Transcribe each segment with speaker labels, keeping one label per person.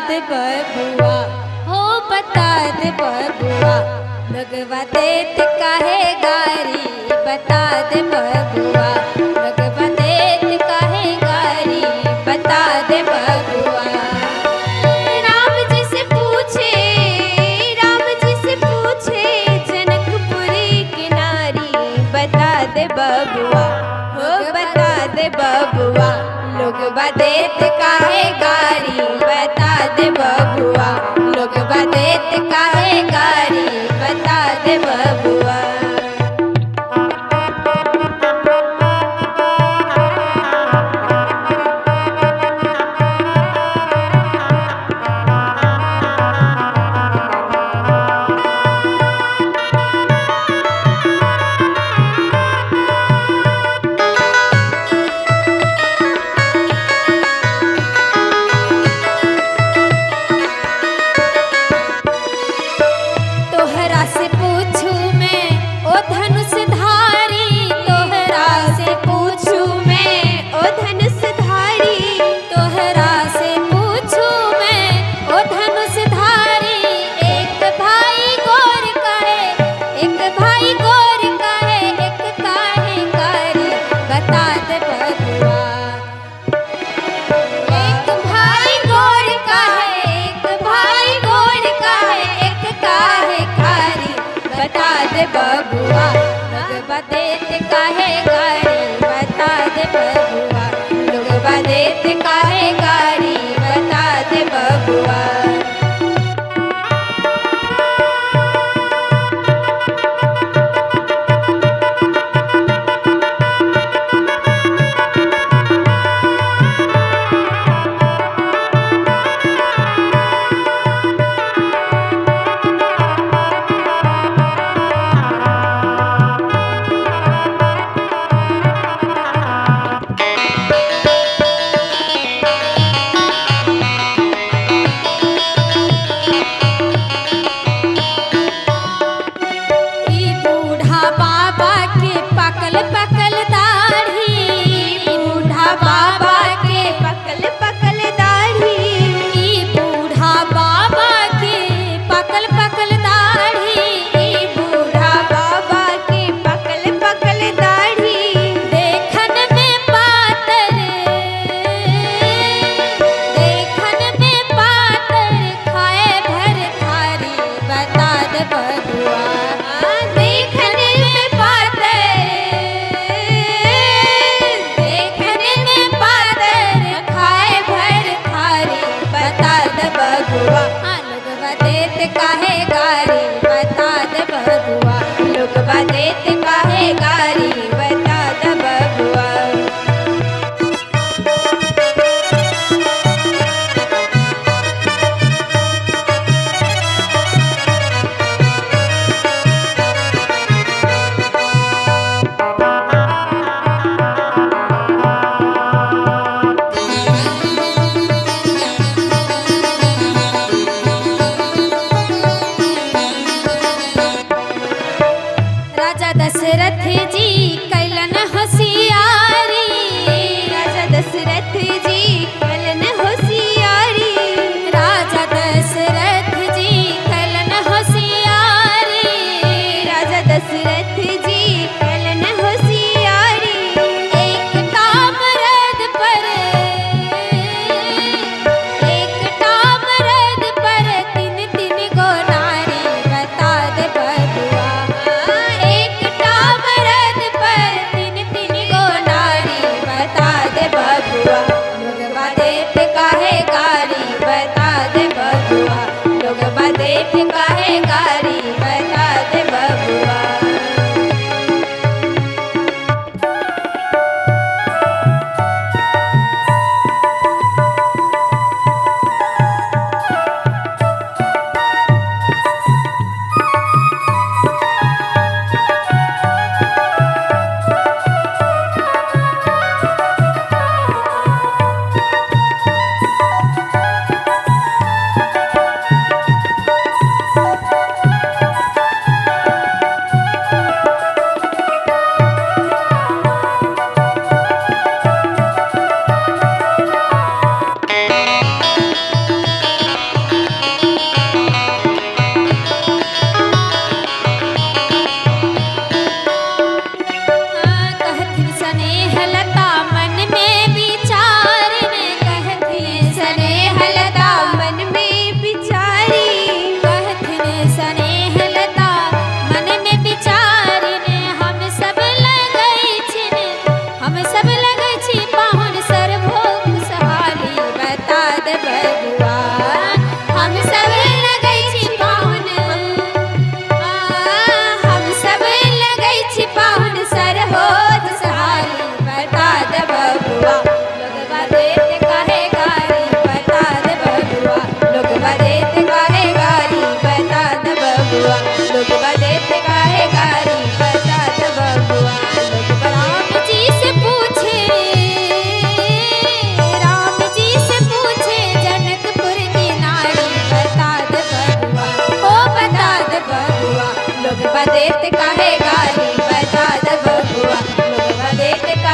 Speaker 1: दे बबुआ, हो बता दे बबुआ, लगवा देत काहे गारी, बता दे बबुआ, लगवा देत काहे गारी, बता दे बबुआ। राम जी से पूछे जनकपुरी की नारी, बता दे बबुआ, हो बता दे बबुआ, लोगवा देत काहे गारी, बता दे बबुआ, लोगवा देत काहे गारी, बता दे बबुआ। तोहरा से पूछू मैं ओ धनुषधारी, तोहरा से पूछू मैं ओ धनुषधारी, तोहरा से पूछू मैं ओ धनुषधारी। एक भाई गोर कहे, एक भाई गोर कहे, एक काहे कारी, बता दे बबुआ। एक भाई गोर कहे, एक भाई गोर कहे, एक काहे कारी, बता दे बबुआ, लगवा देत काहे गारी, बता दे बबुआ, लगवा देत काहे गारी, बता दे बबुआ। ई बूढ़ा बाबा के पकल पकल दाढ़ी, ई बूढ़ा बाबा के पकल पकल दाढ़ी, ई बूढ़ा बाबा के पकल पकल दाढ़ी, ई बूढ़ा बाबा के पकल पकल दाढ़ी। देखन में पातर, देखन में पातर, खाए भर थारी, बता दे बबुआ। देखने में पातर, देखने में पातर, खाए भर थारी, बता दे बबुआ। लोगवा देत काहे गारी, बता दे बबुआ, लोगवा देत काहे गारी, बता दे बबुआ। राजा दशरथ जी कैलन होशियारी, राजा दशरथ जी कैलन होशियारी, राजा दशरथ जी कैलन होशियारी, राजा दशरथ जी कैलन होशियारी। एक तामरद पर, एक तामरद पर, तीन तीन गो नारी, बता दे बबुआ। एक तामरद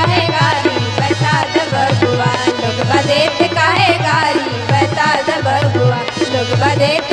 Speaker 1: काहे गारी बता द बबुआ लोग देत काहे गारी बता द बबुआ लोग देत